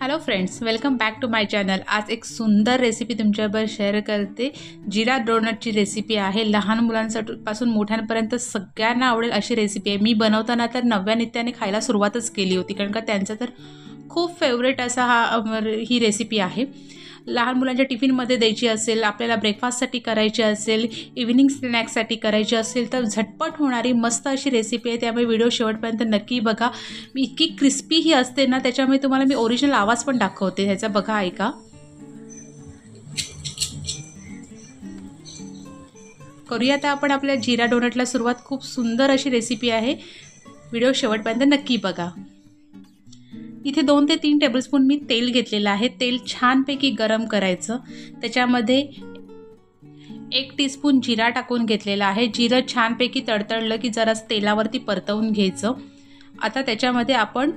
Hello friends, welcome back to my channel. आज एक सुंदर रेसिपी तुमच्याबरोबर शेअर करते। जिरा डोनटची रेसिपी आहे। लहान मुलांपासून मोठ्यांपर्यंत सगळ्यांना आवडेल अशी रेसिपी आहे। मी बनवताना तर नव्या नित्याने खायला सुरुवातच केली होती, कारण का त्यांचा तर खूप फेवरेट असा ही रेसिपी आहे। लहान मुलांच्या टिफिनमध्ये द्यायची असेल, आपल्याला ब्रेकफास्टसाठी करायची असेल, इव्हिनिंग स्नॅक्ससाठी करायची असेल तर झटपट होणारी मस्त अशी रेसिपी आहे। त्यामुळे व्हिडिओ शेवटपर्यंत नक्की बघा। मी इतकी क्रिस्पी ही असते ना, त्याच्यामुळे तुम्हाला मी ओरिजिनल आवाज पण दाखवते ह्याचा, बघा ऐका। करूया आता आपण आपल्या जिरा डोनटला सुरुवात। खूप सुंदर अशी रेसिपी आहे, व्हिडिओ शेवटपर्यंत नक्की बघा। इथे 2 ते 3 टेबलस्पून मी तेल घेतलेलं आहे। तेल छानपैकी गरम करायचं। त्याच्यामध्ये 1 टीस्पून जिरा टाकून घेतलेला आहे। जिरं छानपैकी तडतडलं की जरा तेलावरती परतवून घ्यायचं। आता त्याच्यामध्ये आपण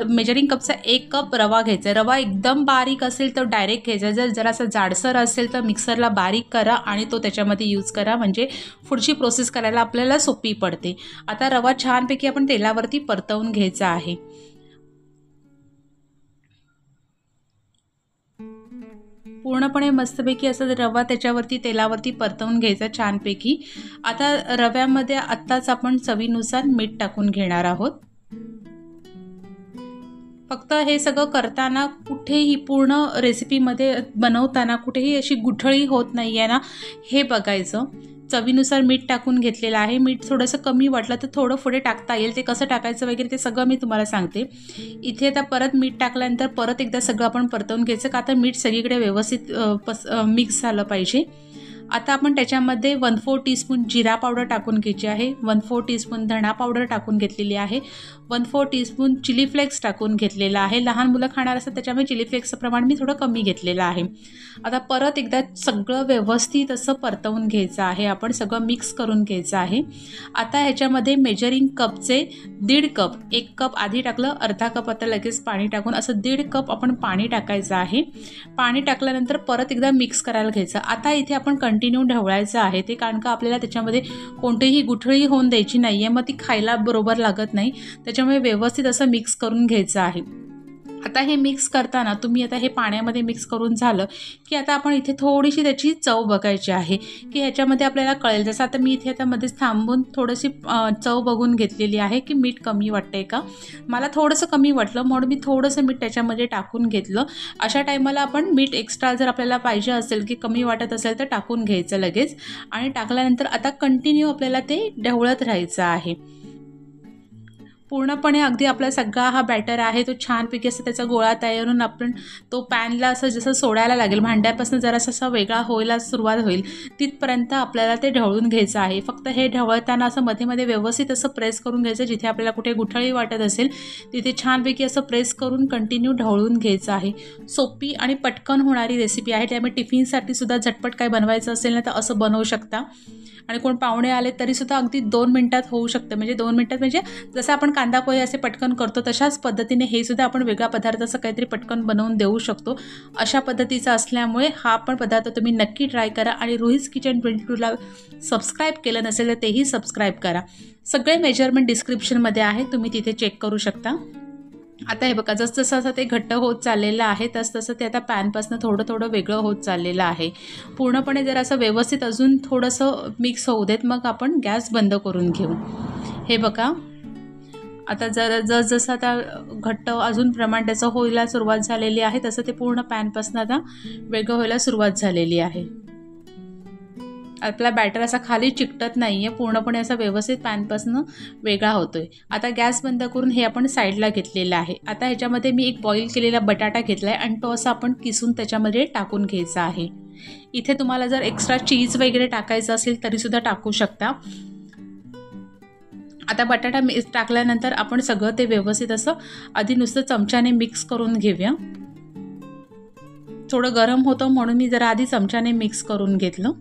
मेजरिंग कपचा 1 कप रवा घ्यायचा। रवा एकदम बारीक असेल तर डायरेक्ट घ्यायचा, जर जरासा जाडसर असेल तर मिक्सरला बारीक करा आणि तो त्याच्यामध्ये यूज करा, म्हणजे पुढची प्रोसेस करायला आपल्याला सोपी पडते। आता रवा छानपैकी आपण तेलावरती परतवून घ्यायचा आहे। पूर्णपणे मस्तपैकी असं रवा त्याच्यावरती तेलावरती परतवून घ्यायचा छानपैकी। आता रव्यामध्ये आत्ताच आपण चवीनुसार मीठ टाकून घेणार आहोत। फक्त हे सगळं करताना कुठेही, पूर्ण रेसिपीमध्ये बनवताना कुठेही अशी गुठळी होत नाही आहे ना, हे बघायचं। चवीनुसार मीठ टाकून घेतलेलं आहे। मीठ थोडंसं कमी वाटलं तर थोडं पुढे टाकता येईल, ते कसं टाकायचं वगैरे ते सगळं मी तुम्हाला सांगते। इथे आता परत मीठ टाकल्यानंतर परत एकदा सगळं आपण परतवून घ्यायचं, का तर मीठ सगळीकडे व्यवस्थित मिक्स झालं पाहिजे। आता आपण त्याच्यामध्ये 1/4 टीस्पून जिरा पावडर टाकून घ्यायची आहे, 1/4 टीस्पून धणा पावडर टाकून घेतलेली आहे, 1/4 टीस्पून चिली फ्लेक्स टाकून घेतलेला आहे। लहान मुलं खाणार असतात त्याच्यामुळे चिली फ्लेक्सचं प्रमाण मी थोडं कमी घेतलेलं आहे। आता परत एकदा सगळं व्यवस्थित असं परतवून घ्यायचं आहे, आपण सगळं मिक्स करून घ्यायचं आहे। आता ह्याच्यामध्ये मेजरिंग कपचे 1.5 कप, 1 कप आधी टाकलं, अर्धा कप आता लगेच पाणी टाकून असं 1.5 कप आपण पाणी टाकायचं आहे। पाणी टाकल्यानंतर परत एकदा मिक्स करायला घ्यायचं। आता इथे आपण कंटिन्यू ढवळायचं आहे ते, कारण का आपल्याला त्याच्यामध्ये कोणतीही गुठळी होऊन द्यायची नाही आहे, मग ती खायला बरोबर लागत नाही। त्याच्यामुळे व्यवस्थित असं मिक्स करून घ्यायचं आहे। आता हे मिक्स करताना तुम्ही आता हे पाण्यामध्ये मिक्स करून झालं की आता आपण इथे थोडीशी त्याची चव बघायची आहे, की ह्याच्यामध्ये आपल्याला कळेल। जसं आता मी इथे आता मध्येच थांबून थोडीशी चव बघून घेतलेली आहे की मीठ कमी वाटतंय का। मला थोडंसं कमी वाटलं म्हणून मी थोडंसं मीठ त्याच्यामध्ये टाकून घेतलं। अशा टायमाला आपण मीठ एक्स्ट्रा जर आपल्याला पाहिजे असेल की कमी वाटत असेल तर टाकून घ्यायचं लगेच। आणि टाकल्यानंतर आता कंटिन्यू आपल्याला ते ढवळत राहायचं आहे। पूर्णपणे अगदी आपला सगळा हा बॅटर आहे तो छानपैकी असं त्याचा गोळा तयार होऊन आपण तो पॅनला असं जसं सोडायला लागेल, भांड्यापासून जरासा असा वेगळा व्हायला सुरुवात होईल तिथपर्यंत आपल्याला ते ढवळून घ्यायचं आहे। फक्त हे ढवळताना असं मध्ये मध्ये व्यवस्थित असं प्रेस करून घ्यायचं, जिथे आपल्याला कुठे गुठळी वाटत असेल तिथे छानपैकी असं प्रेस करून कंटिन्यू ढवळून घ्यायचं आहे। सोपी आणि पटकन होणारी रेसिपी आहे, त्यामुळे टिफिनसाठी सुद्धा झटपट काय बनवायचं असेल ना तर असं बनवू शकता। आणि कोण पाहुणे आले तरीसुद्धा अगदी 2 मिनिटात होऊ शकतं, म्हणजे 2 मिनिटात म्हणजे जसं आपण कांदा पोहे असे पटकन करतो तशाच पद्धतीने हे सुद्धा आपण वेगळा पदार्थ असं काहीतरी पटकन बनवून देऊ शकतो। अशा पद्धतीचा असल्यामुळे हा पण पदार्थ तुम्ही नक्की ट्राय करा। आणि रोहिज किचन 22ला सबस्क्राईब केलं नसेल तर तेही सबस्क्राईब करा। सगळे मेजरमेंट डिस्क्रिप्शनमध्ये आहे, तुम्ही तिथे चेक करू शकता। आता हे बघा, जसं असं ते घट्ट होत चाललेलं आहे तसं ते आता पॅनपासून थोडं थोडं वेगळं होत चाललेलं आहे। पूर्णपणे जर असं व्यवस्थित अजून थोडंसं मिक्स होऊ देत, मग आपण गॅस बंद करून घेऊ। हे बघा, आता जसं आता घट्ट अजून प्रमाण त्याचं व्हायला सुरुवात झालेली आहे तसं ते पूर्ण पॅनपासून आता वेगळं व्हायला सुरुवात झालेली आहे। आपला बॅटर असा खाली चिकटत नाही आहे, पूर्णपणे असा व्यवस्थित पॅनपासून वेगळा होतोय। आता गॅस बंद करून हे आपण साईडला घेतलेलं आहे। आता ह्याच्यामध्ये मी एक बॉईल केलेला बटाटा घेतला आहे आणि तो असा आपण किसून त्याच्यामध्ये टाकून घ्यायचा आहे। इथे तुम्हाला जर एक्स्ट्रा चीज वगैरे टाकायचं असेल तरीसुद्धा टाकू शकता। आता बटाटा टाकल्यानंतर आपण सगळं ते व्यवस्थित असं आधी नुसतं चमच्याने मिक्स करून घेऊया। थोडं गरम होतं म्हणून मी जरा आधी चमच्याने मिक्स करून घेतलं।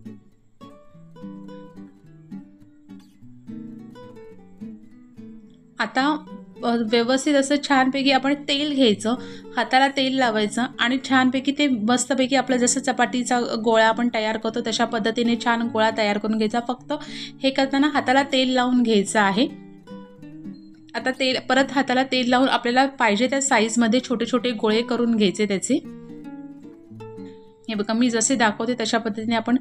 आता व्यवस्थित असं छानपैकी आपण तेल घ्यायचं, हाताला तेल लावायचं आणि छानपैकी ते मस्तपैकी आपलं जसं चपातीचा गोळा आपण तयार करतो तशा पद्धतीने छान गोळा तयार करून घ्यायचा। फक्त हे करताना हाताला तेल लावून घ्यायचं आहे। आता तेल परत हाताला तेल लावून आपल्याला पाहिजे त्या साईजमध्ये छोटे छोटे गोळे करून घ्यायचे त्याचे। हे बघा मी जसे दाखवते तशा पद्धतीने आपण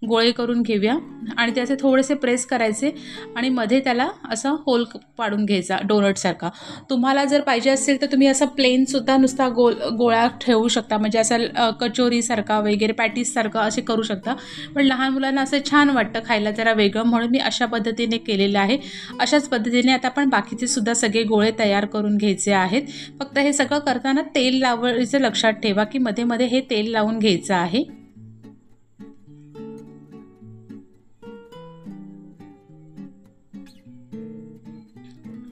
गोळे करून घेऊया आणि त्याचे थोडेसे प्रेस करायचे आणि मध्ये त्याला असा होल पाडून घ्यायचा डोनटसारखा। तुम्हाला जर पाहिजे असेल तर तुम्ही असा प्लेनसुद्धा नुसता गोळा ठेवू शकता, म्हणजे असं कचोरीसारखा वगैरे पॅटीससारखं असे करू शकता, पण लहान मुलांना असं छान वाटतं खायला जरा वेगळं, म्हणून मी अशा पद्धतीने केलेलं आहे। अशाच पद्धतीने आता आपण बाकीचे सुद्धा सगळे गोळे तयार करून घ्यायचे आहेत। फक्त हे सगळं करताना तेल लावायचं लक्षात ठेवा की मध्ये मध्ये हे तेल लावून घ्यायचं आहे।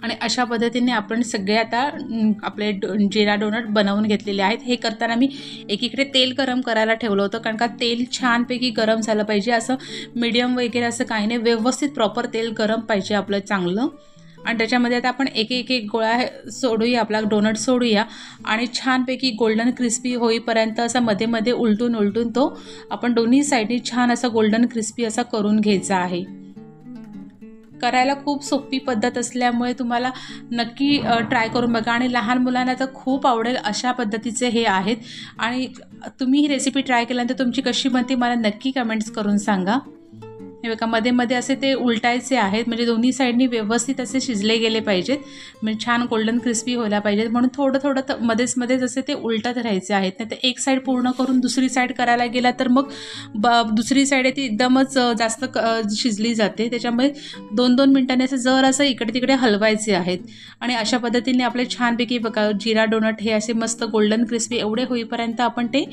आणि अशा पद्धतीने आपण सगळे आता आपले जिरा डोनट बनवून घेतलेले आहेत। हे करताना मी एकीकडे तेल गरम करायला ठेवलं होतं, कारण का तेल छानपैकी गरम झालं पाहिजे, असं मीडियम वगैरे असं काही नाही, व्यवस्थित प्रॉपर तेल गरम पाहिजे आपलं चांगलं। आणि त्याच्यामध्ये आता आपण एक एक गोळा सोडूया, आपला डोनट सोडूया आणि छानपैकी गोल्डन क्रिस्पी होईपर्यंत असं मध्ये मध्ये उलटून उलटून तो आपण दोन्ही साईडनी छान असा गोल्डन क्रिस्पी असा करून घ्यायचा आहे। करायला खूप सोपी पद्धत असल्यामुळे तुम्हाला नक्की ट्राय करून बघा आणि लहान मुलांना तर खूप आवडेल अशा पद्धतीचे हे आहेत। आणि तुम्ही ही रेसिपी ट्राय केल्यानंतर तुमची कशी बनते मला नक्की कमेंट्स करून सांगा। हे बघा मध्ये मध्ये असे ते उलटायचे आहेत, म्हणजे दोन्ही साईडनी व्यवस्थित असे शिजले गेले पाहिजेत, म्हणजे छान गोल्डन क्रिस्पी व्हायला पाहिजेत, म्हणून थोडं थोडं मध्येच मध्येच असे ते उलटत राहायचे आहेत। नाही तर एक साईड पूर्ण करून दुसरी साईड करायला गेला तर मग दुसरी साईड आहे ती एकदमच जास्त शिजली जाते, त्याच्यामुळे 2-2 मिनिटांनी असं जर असं इकडे तिकडे हलवायचे आहेत। आणि अशा पद्धतीने आपले छानपैकी बघा जिरा डोनट हे असे मस्त गोल्डन क्रिस्पी एवढे होईपर्यंत आपण ते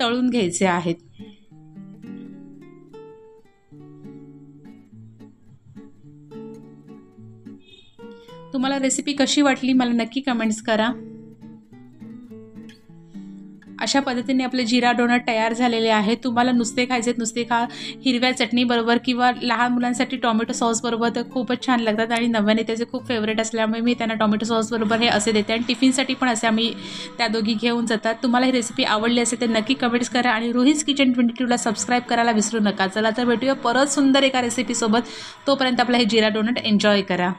तळून घ्यायचे आहेत। तुम्हाला रेसिपी कशी वाटली मला नक्की कमेंट्स करा। अशा पद्धतीने आपले जिरा डोनट तयार झालेले आहेत। तुम्हाला नुसते खायचे नुसते खा, हिरव्या चटणी बरोबर किंवा लहान मुलांसाठी टोमॅटो सॉस बरोबर तर खूपच छान लागतात आणि नव्याने त्याचे खूप फेवरेट असल्यामुळे मी त्यांना टोमॅटो सॉस बरोबर हे असे देते आणि टिफिनसाठी पण असे आम्ही त्या दोघी घेऊन जातात। तुम्हाला ही रेसिपी आवडली असेल तर नक्की कमेंट्स करा आणि रोहिज किचन 22ला सबस्क्राईब करायला विसरू नका। चला तर भेटूया परत सुंदर एका रेसिपीसोबत, तोपर्यंत आपला हे जिरा डोनट एन्जॉय करा।